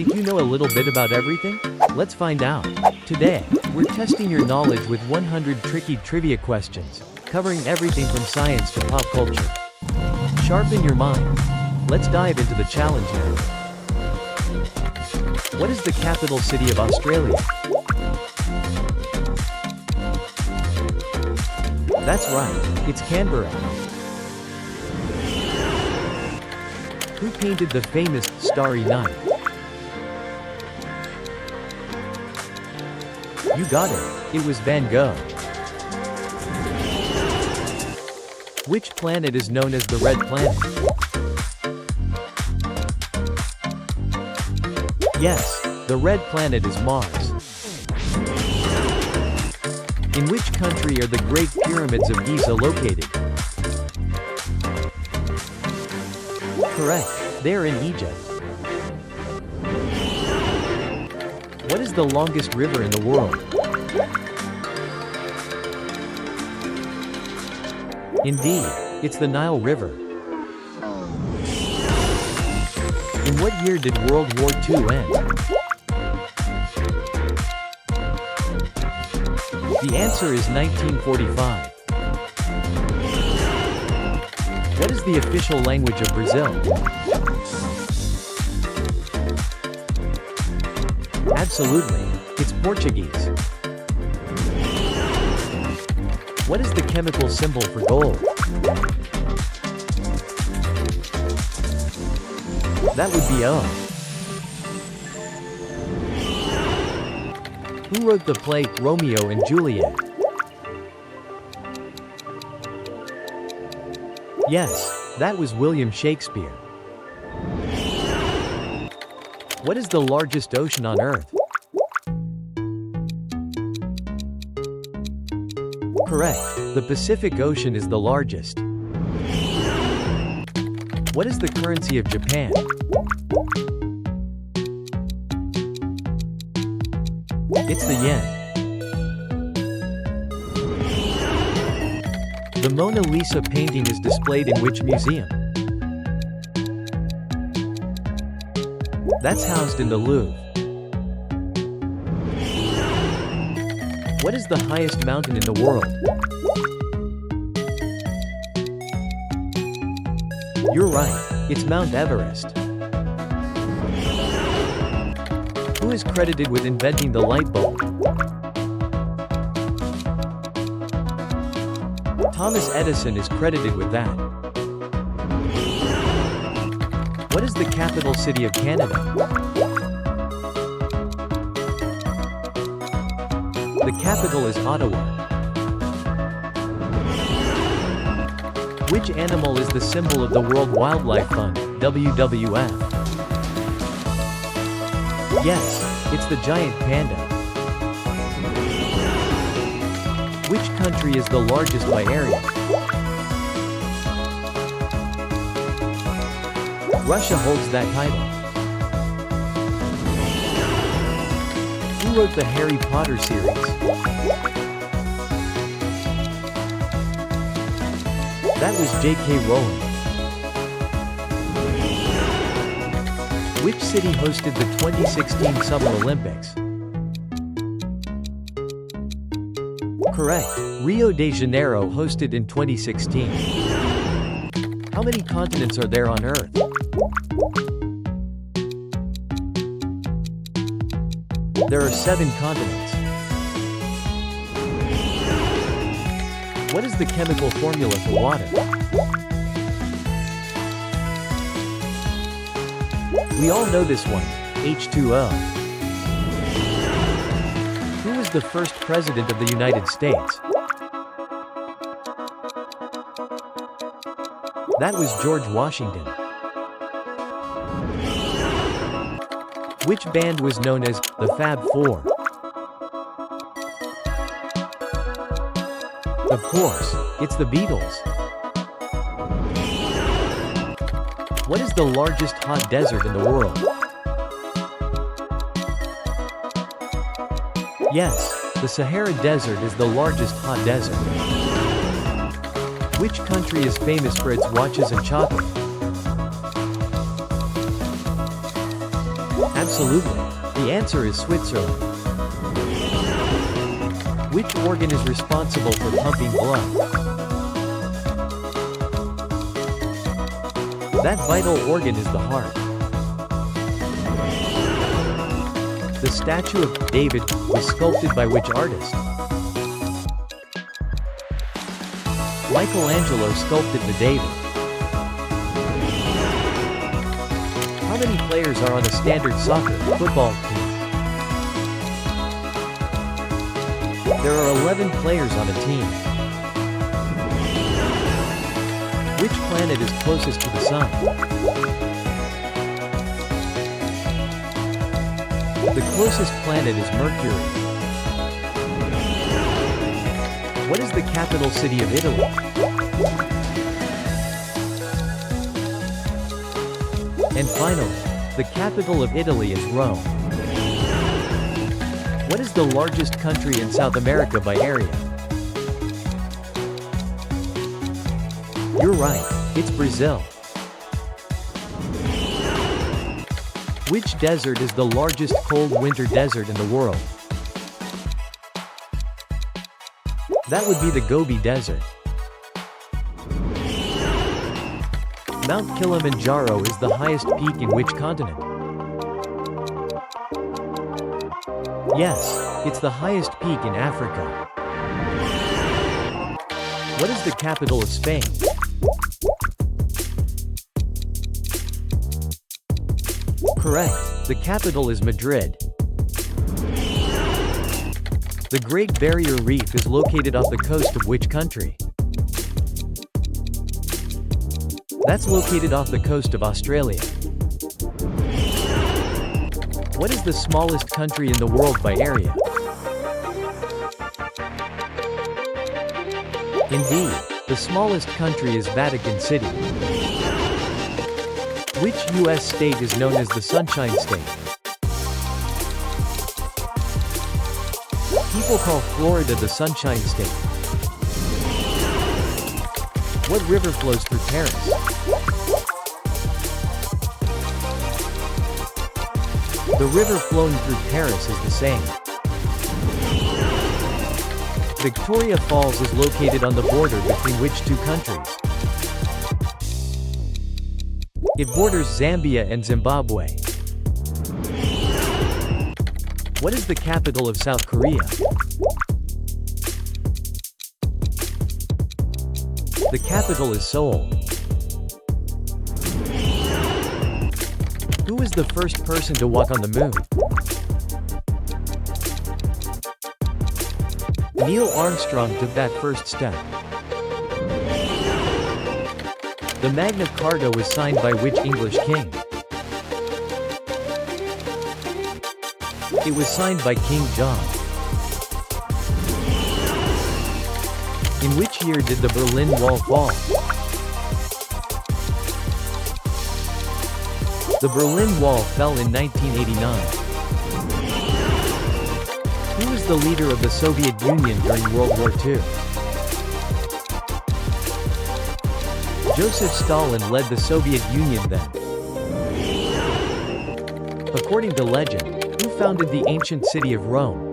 Think you know a little bit about everything? Let's find out. Today, we're testing your knowledge with 100 tricky trivia questions, covering everything from science to pop culture. Sharpen your mind. Let's dive into the challenge now. What is the capital city of Australia? That's right, it's Canberra. Who painted the famous Starry Night? You got it, it was Van Gogh. Which planet is known as the Red Planet? Yes, the Red Planet is Mars. In which country are the Great Pyramids of Giza located? Correct, they're in Egypt. What is the longest river in the world? Indeed, it's the Nile River. In what year did World War II end? The answer is 1945. What is the official language of Brazil? Absolutely, it's Portuguese. What is the chemical symbol for gold? That would be O. Who wrote the play Romeo and Juliet? Yes, that was William Shakespeare. What is the largest ocean on Earth? Correct, the Pacific Ocean is the largest. What is the currency of Japan? It's the yen. The Mona Lisa painting is displayed in which museum? That's housed in the Louvre. What is the highest mountain in the world? You're right, it's Mount Everest. Who is credited with inventing the light bulb? Thomas Edison is credited with that. What is the capital city of Canada? The capital is Ottawa. Which animal is the symbol of the World Wildlife Fund, WWF? Yes, it's the giant panda. Which country is the largest by area? Russia holds that title. Who wrote the Harry Potter series? That was J.K. Rowling. Which city hosted the 2016 Summer Olympics? Correct, Rio de Janeiro hosted in 2016. How many continents are there on Earth? There are 7 continents. What is the chemical formula for water? We all know this one, H2O. Who was the first president of the United States? That was George Washington. Which band was known as the Fab Four? Of course, it's the Beatles. What is the largest hot desert in the world? Yes, the Sahara Desert is the largest hot desert. Which country is famous for its watches and chocolate? Absolutely. The answer is Switzerland. Which organ is responsible for pumping blood? That vital organ is the heart. The statue of David was sculpted by which artist? Michelangelo sculpted the David. How many players are on a standard soccer football team? There are 11 players on a team. Which planet is closest to the Sun? The closest planet is Mercury. What is the capital city of Italy? And finally, the capital of Italy is Rome. What is the largest country in South America by area? You're right, it's Brazil. Which desert is the largest cold winter desert in the world? That would be the Gobi Desert. Mount Kilimanjaro is the highest peak in which continent? Yes, it's the highest peak in Africa. What is the capital of Spain? Correct, the capital is Madrid. The Great Barrier Reef is located off the coast of which country? That's located off the coast of Australia. What is the smallest country in the world by area? Indeed, the smallest country is Vatican City. Which U.S. state is known as the Sunshine State? People call Florida the Sunshine State. What river flows through Paris? The river flowing through Paris is the Seine. Victoria Falls is located on the border between which two countries? It borders Zambia and Zimbabwe. What is the capital of South Korea? The capital is Seoul. Who was the first person to walk on the moon? Neil Armstrong took that first step. The Magna Carta was signed by which English king? It was signed by King John. In which year did the Berlin Wall fall? The Berlin Wall fell in 1989. Who was the leader of the Soviet Union during World War II? Joseph Stalin led the Soviet Union then. According to legend, who founded the ancient city of Rome?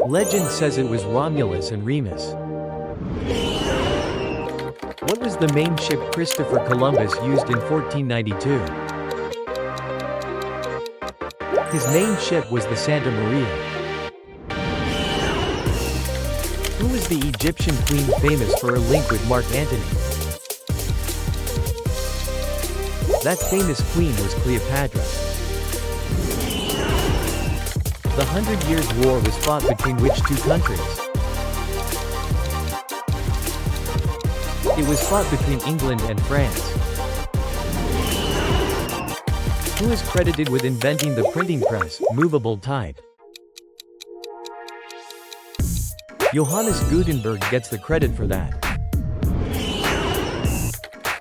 Legend says it was Romulus and Remus. What was the main ship Christopher Columbus used in 1492? His main ship was the Santa Maria. Who was the Egyptian queen famous for her link with Mark Antony? That famous queen was Cleopatra. The 100 Years' War was fought between which two countries? It was fought between England and France. Who is credited with inventing the printing press, movable type? Johannes Gutenberg gets the credit for that.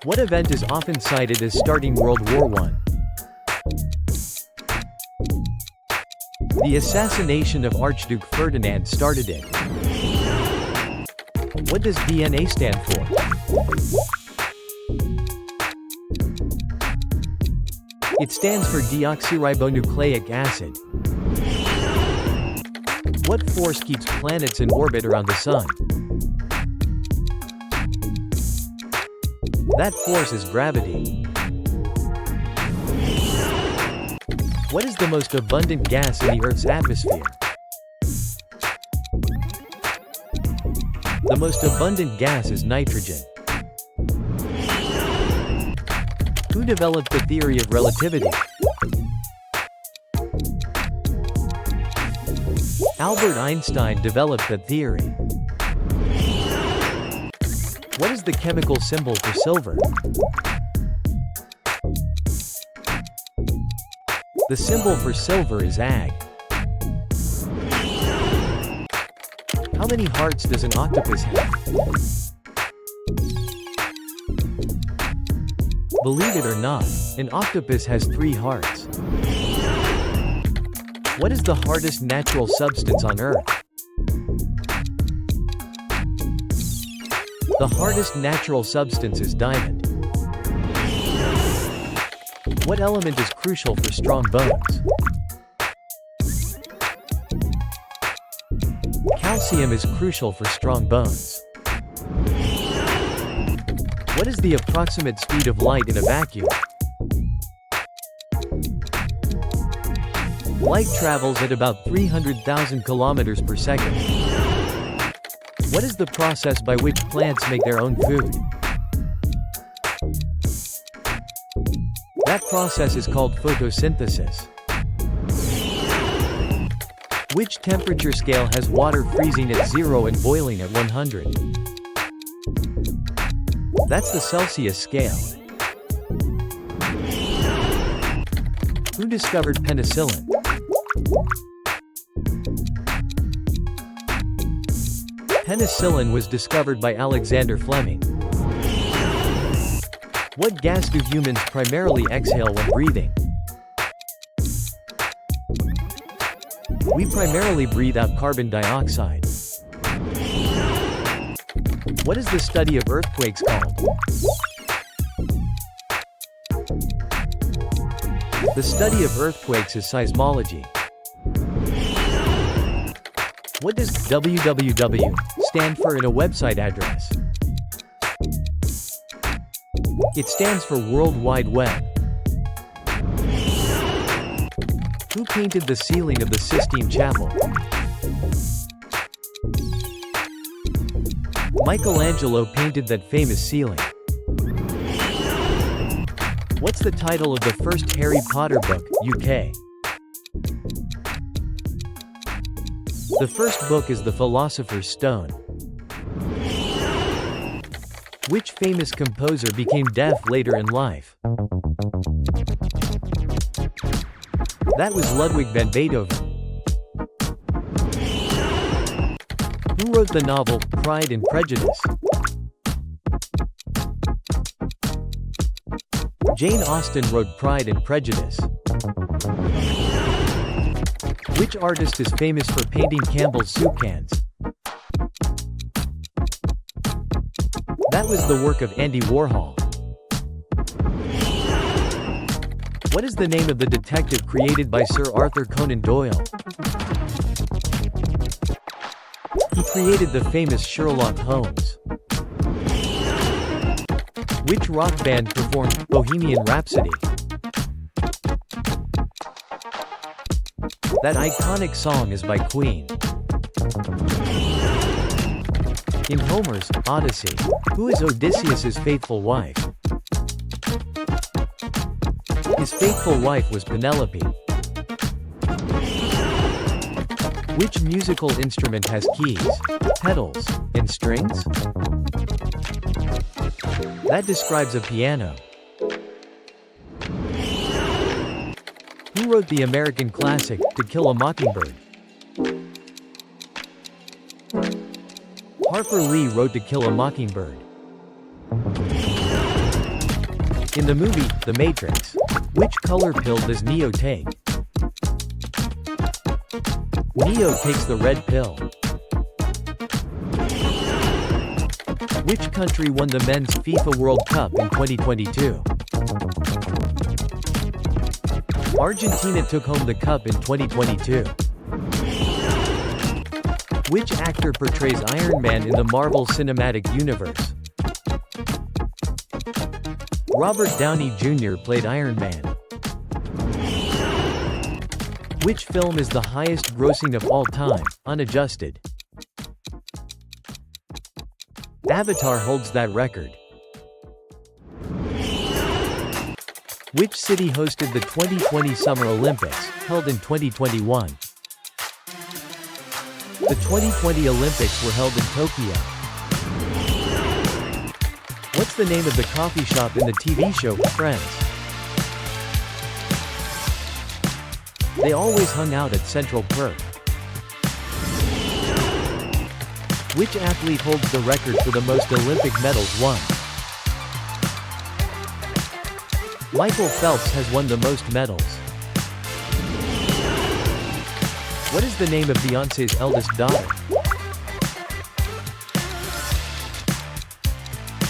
What event is often cited as starting World War I? The assassination of Archduke Ferdinand started it. What does DNA stand for? It stands for deoxyribonucleic acid. What force keeps planets in orbit around the Sun? That force is gravity. What is the most abundant gas in the Earth's atmosphere? The most abundant gas is nitrogen. Who developed the theory of relativity? Albert Einstein developed that theory. What is the chemical symbol for silver? The symbol for silver is Ag. How many hearts does an octopus have? Believe it or not, an octopus has 3 hearts. What is the hardest natural substance on Earth? The hardest natural substance is diamond. What element is crucial for strong bones? Calcium is crucial for strong bones. What is the approximate speed of light in a vacuum? Light travels at about 300,000 kilometers per second. What is the process by which plants make their own food? That process is called photosynthesis. Which temperature scale has water freezing at 0 and boiling at 100? That's the Celsius scale. Who discovered penicillin? Penicillin was discovered by Alexander Fleming. What gas do humans primarily exhale when breathing? We primarily breathe out carbon dioxide. What is the study of earthquakes called? The study of earthquakes is seismology. What does www stand for in a website address? It stands for World Wide Web. Who painted the ceiling of the Sistine Chapel? Michelangelo painted that famous ceiling. What's the title of the first Harry Potter book, UK? The first book is The Philosopher's Stone. Which famous composer became deaf later in life? That was Ludwig van Beethoven. Who wrote the novel, Pride and Prejudice? Jane Austen wrote Pride and Prejudice. Which artist is famous for painting Campbell's soup cans? That was the work of Andy Warhol. What is the name of the detective created by Sir Arthur Conan Doyle? He created the famous Sherlock Holmes. Which rock band performed Bohemian Rhapsody? That iconic song is by Queen. In Homer's Odyssey, who is Odysseus's faithful wife? His faithful wife was Penelope. Which musical instrument has keys, pedals, and strings? That describes a piano. Who wrote the American classic, To Kill a Mockingbird? Harper Lee wrote To Kill a Mockingbird. In the movie, The Matrix, which color pill does Neo take? Neo takes the red pill. Which country won the Men's FIFA World Cup in 2022? Argentina took home the cup in 2022. Which actor portrays Iron Man in the Marvel Cinematic Universe? Robert Downey Jr. played Iron Man. Which film is the highest grossing of all time, unadjusted? Avatar holds that record. Which city hosted the 2020 Summer Olympics, held in 2021? The 2020 Olympics were held in Tokyo. What's the name of the coffee shop in the TV show, Friends? They always hung out at Central Perk. Which athlete holds the record for the most Olympic medals won? Michael Phelps has won the most medals. What is the name of Beyoncé's eldest daughter?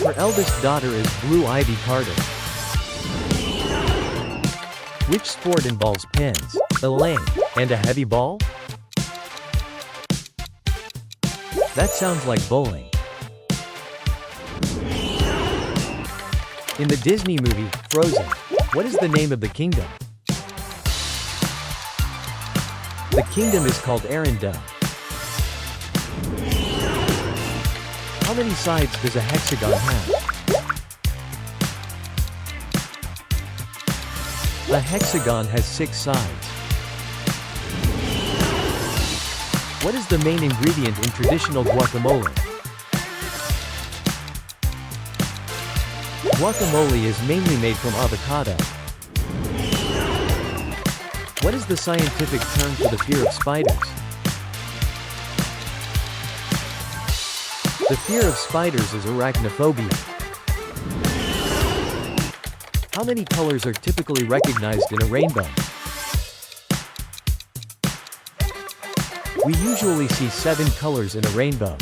Her eldest daughter is Blue Ivy Carter. Which sport involves pins, a lane, and a heavy ball? That sounds like bowling. In the Disney movie, Frozen, what is the name of the kingdom? The kingdom is called Arendelle. How many sides does a hexagon have? A hexagon has 6 sides. What is the main ingredient in traditional guacamole? Guacamole is mainly made from avocado. What is the scientific term for the fear of spiders? The fear of spiders is arachnophobia. How many colors are typically recognized in a rainbow? We usually see 7 colors in a rainbow.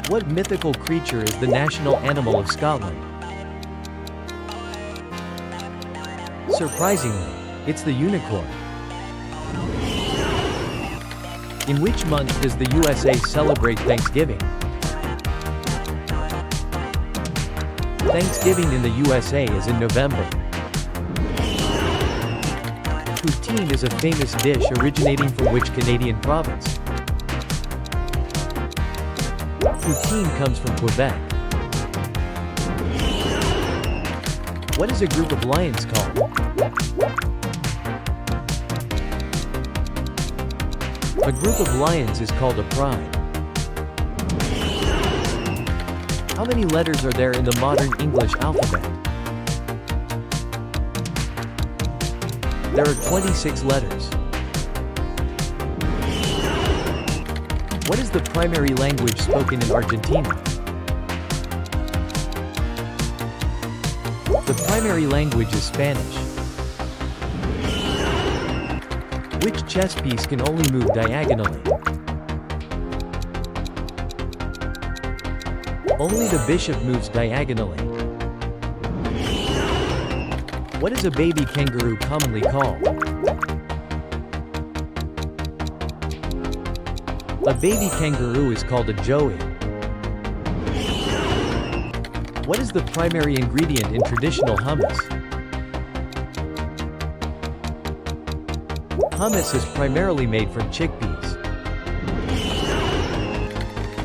What mythical creature is the national animal of Scotland? Surprisingly, it's the unicorn. In which month does the USA celebrate Thanksgiving? Thanksgiving in the USA is in November. Poutine is a famous dish originating from which Canadian province? Poutine comes from Quebec. What is a group of lions called? A group of lions is called a pride. How many letters are there in the modern English alphabet? There are 26 letters. What is the primary language spoken in Argentina? The primary language is Spanish. Which chess piece can only move diagonally? Only the bishop moves diagonally. What is a baby kangaroo commonly called? A baby kangaroo is called a joey. What is the primary ingredient in traditional hummus? Hummus is primarily made from chickpeas.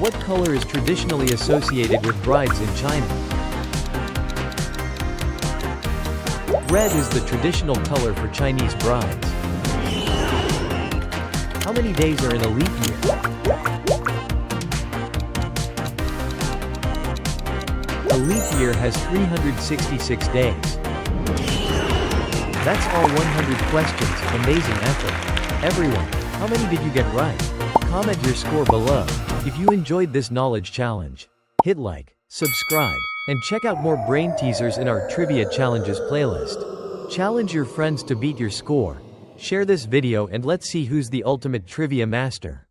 What color is traditionally associated with brides in China? Red is the traditional color for Chinese brides. How many days are in a leap year? A leap year has 366 days. That's all 100 questions. Amazing effort. Everyone, how many did you get right? Comment your score below. If you enjoyed this knowledge challenge, hit like, subscribe, and check out more brain teasers in our Trivia Challenges playlist. Challenge your friends to beat your score. Share this video and let's see who's the ultimate trivia master.